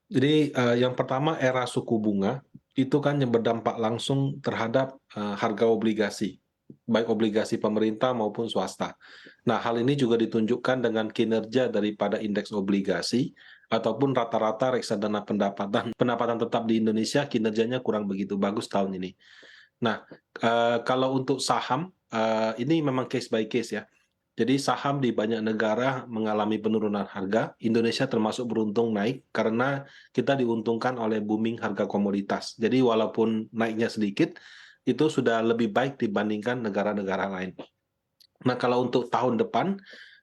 Jadi, yang pertama era suku bunga, itu kan yang berdampak langsung terhadap, harga obligasi, baik obligasi pemerintah maupun swasta. Nah, hal ini juga ditunjukkan dengan kinerja daripada indeks obligasi, ataupun rata-rata reksadana pendapatan pendapatan tetap di Indonesia kinerjanya kurang begitu bagus tahun ini. Nah, kalau untuk saham, ini memang case by case ya. Jadi saham di banyak negara mengalami penurunan harga, Indonesia termasuk beruntung naik karena kita diuntungkan oleh booming harga komoditas. Jadi walaupun naiknya sedikit, itu sudah lebih baik dibandingkan negara-negara lain. Nah, kalau untuk tahun depan,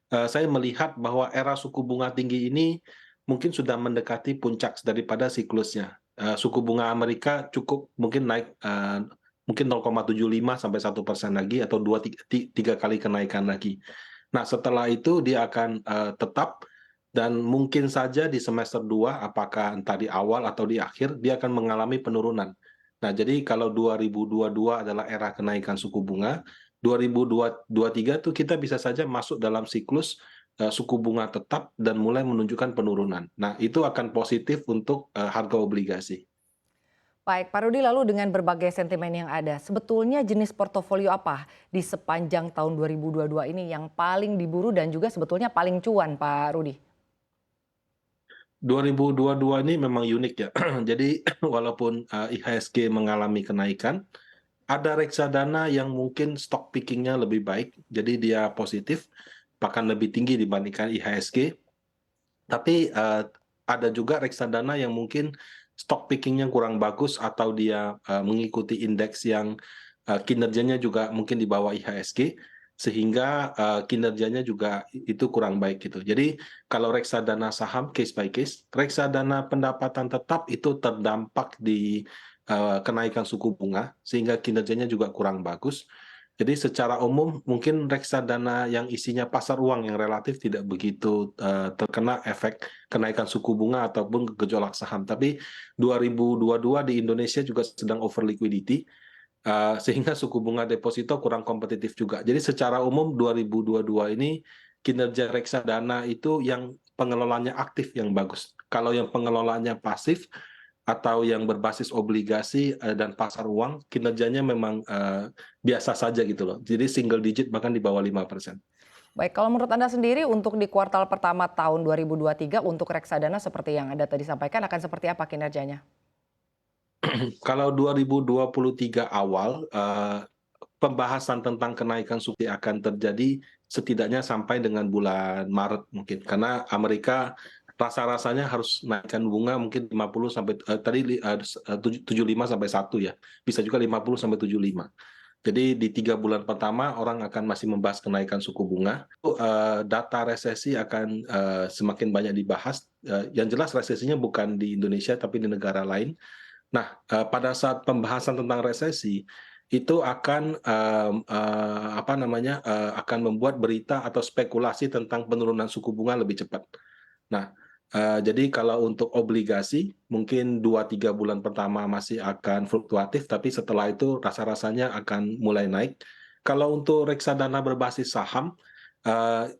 saya melihat bahwa era suku bunga tinggi ini mungkin sudah mendekati puncak daripada siklusnya. Suku bunga Amerika cukup mungkin naik, mungkin 0,75 sampai 1% lagi atau 2 3 kali kenaikan lagi. Nah, setelah itu dia akan, tetap dan mungkin saja di semester 2, apakah entah di awal atau di akhir, dia akan mengalami penurunan. Nah, jadi kalau 2022 adalah era kenaikan suku bunga, 2023 tuh kita bisa saja masuk dalam siklus, suku bunga tetap dan mulai menunjukkan penurunan. Nah, itu akan positif untuk, harga obligasi. Baik, Pak Rudi, lalu dengan berbagai sentimen yang ada, sebetulnya jenis portofolio apa di sepanjang tahun 2022 ini yang paling diburu dan juga sebetulnya paling cuan, Pak Rudi? 2022 ini memang unik ya. Jadi walaupun, IHSG mengalami kenaikan, ada reksadana yang mungkin stock picking-nya lebih baik, jadi dia positif, bahkan lebih tinggi dibandingkan IHSG. Tapi, ada juga reksadana yang mungkin stock picking-nya kurang bagus atau dia, mengikuti indeks yang, kinerjanya juga mungkin di bawah IHSG, sehingga, kinerjanya juga itu kurang baik gitu. Jadi kalau reksadana saham case by case, reksadana pendapatan tetap itu terdampak di, kenaikan suku bunga, sehingga kinerjanya juga kurang bagus. Jadi secara umum mungkin reksadana yang isinya pasar uang yang relatif tidak begitu, terkena efek kenaikan suku bunga ataupun gejolak saham. Tapi 2022 di Indonesia juga sedang over liquidity, sehingga suku bunga deposito kurang kompetitif juga. Jadi secara umum 2022 ini kinerja reksadana itu yang pengelolaannya aktif yang bagus. Kalau yang pengelolaannya pasif atau yang berbasis obligasi, dan pasar uang, kinerjanya memang, biasa saja gitu loh. Jadi single digit bahkan di bawah 5%. Baik, kalau menurut Anda sendiri untuk di kuartal pertama tahun 2023 untuk reksadana seperti yang Anda tadi sampaikan akan seperti apa kinerjanya? Kalau 2023 awal, pembahasan tentang kenaikan suku akan terjadi setidaknya sampai dengan bulan Maret mungkin, karena Amerika rasa-rasanya harus naikkan bunga mungkin 50 sampai tadi 75 sampai 1 ya, bisa juga 50 sampai 75. Jadi di 3 bulan pertama orang akan masih membahas kenaikan suku bunga, data resesi akan, semakin banyak dibahas, yang jelas resesinya bukan di Indonesia tapi di negara lain. Nah, pada saat pembahasan tentang resesi, itu akan, apa namanya, akan membuat berita atau spekulasi tentang penurunan suku bunga lebih cepat. Nah, jadi kalau untuk obligasi, mungkin 2 3 bulan pertama masih akan fluktuatif, tapi setelah itu rasa-rasanya akan mulai naik. Kalau untuk reksadana berbasis saham,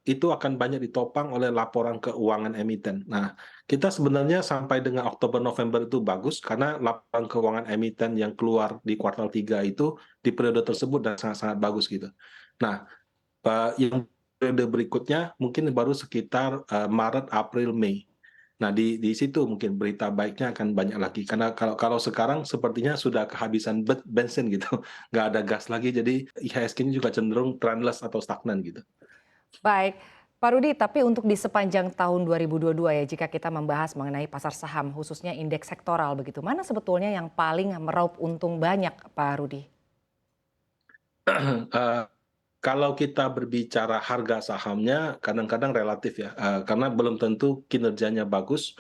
itu akan banyak ditopang oleh laporan keuangan emiten. Nah, kita sebenarnya sampai dengan Oktober, November itu bagus, karena laporan keuangan emiten yang keluar di kuartal 3 itu, di periode tersebut dan sangat-sangat bagus gitu. Nah, yang periode berikutnya mungkin baru sekitar, Maret, April, Mei. Nah, di situ mungkin berita baiknya akan banyak lagi, karena kalau kalau sekarang sepertinya sudah kehabisan bensin gitu, nggak ada gas lagi, jadi IHSG ini juga cenderung trendless atau stagnan gitu. Baik, Pak Rudi, tapi untuk di sepanjang tahun 2022 ya, jika kita membahas mengenai pasar saham, khususnya indeks sektoral begitu, mana sebetulnya yang paling meraup untung banyak, Pak Rudi? Eee, kalau kita berbicara harga sahamnya kadang-kadang relatif ya, karena belum tentu kinerjanya bagus,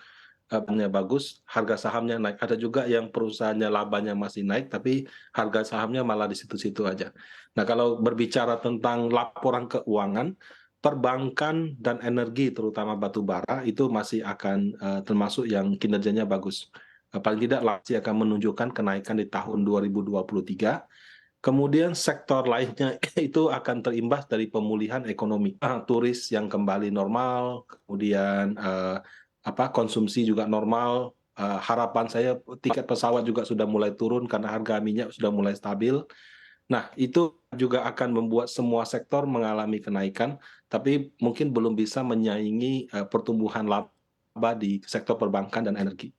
bagus, harga sahamnya naik. Ada juga yang perusahaannya labanya masih naik, tapi harga sahamnya malah di situ-situ aja. Nah, kalau berbicara tentang laporan keuangan, perbankan dan energi terutama batu bara itu masih akan, termasuk yang kinerjanya bagus. Paling tidak masih akan menunjukkan kenaikan di tahun 2023. Kemudian sektor lainnya itu akan terimbas dari pemulihan ekonomi, turis yang kembali normal, kemudian, konsumsi juga normal, harapan saya tiket pesawat juga sudah mulai turun karena harga minyak sudah mulai stabil. Nah, itu juga akan membuat semua sektor mengalami kenaikan, tapi mungkin belum bisa menyaingi pertumbuhan laba di sektor perbankan dan energi.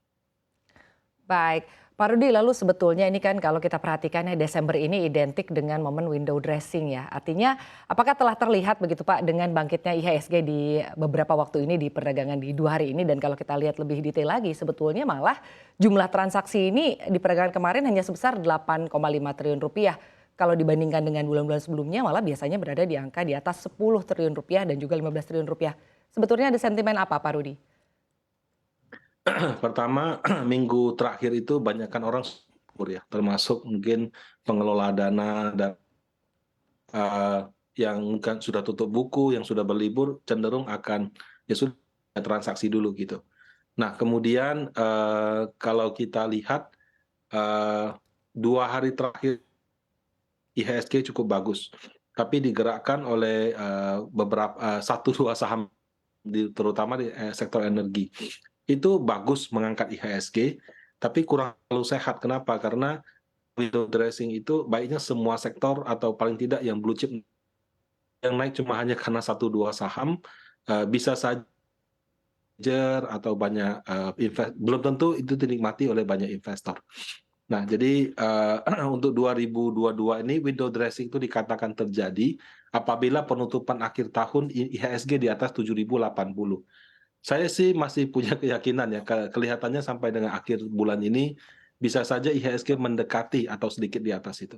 Baik, Pak Rudi, lalu sebetulnya ini kan kalau kita perhatikan ya Desember ini identik dengan momen window dressing ya. Artinya apakah telah terlihat begitu Pak dengan bangkitnya IHSG di beberapa waktu ini di perdagangan di 2 hari ini, dan kalau kita lihat lebih detail lagi sebetulnya malah jumlah transaksi ini di perdagangan kemarin hanya sebesar 8,5 triliun rupiah. Kalau dibandingkan dengan bulan-bulan sebelumnya malah biasanya berada di angka di atas 10 triliun rupiah dan juga 15 triliun rupiah. Sebetulnya ada sentimen apa Pak Rudi? Pertama, minggu terakhir itu banyakkan orang libur ya, termasuk mungkin pengelola dana dan eh, yang kan sudah tutup buku, yang sudah berlibur cenderung akan ya sudah transaksi dulu gitu. Nah, kemudian kalau kita lihat 2 hari terakhir IHSG cukup bagus, tapi digerakkan oleh beberapa satu dua saham terutama di sektor energi. Itu bagus mengangkat IHSG, tapi kurang terlalu sehat. Kenapa? Karena window dressing itu baiknya semua sektor atau paling tidak yang blue chip yang naik cuma hanya karena satu dua saham, bisa saja atau banyak belum tentu itu dinikmati oleh banyak investor. Nah, jadi untuk 2022 ini window dressing itu dikatakan terjadi apabila penutupan akhir tahun IHSG di atas 7.080. Saya sih masih punya keyakinan ya, kelihatannya sampai dengan akhir bulan ini bisa saja IHSG mendekati atau sedikit di atas itu.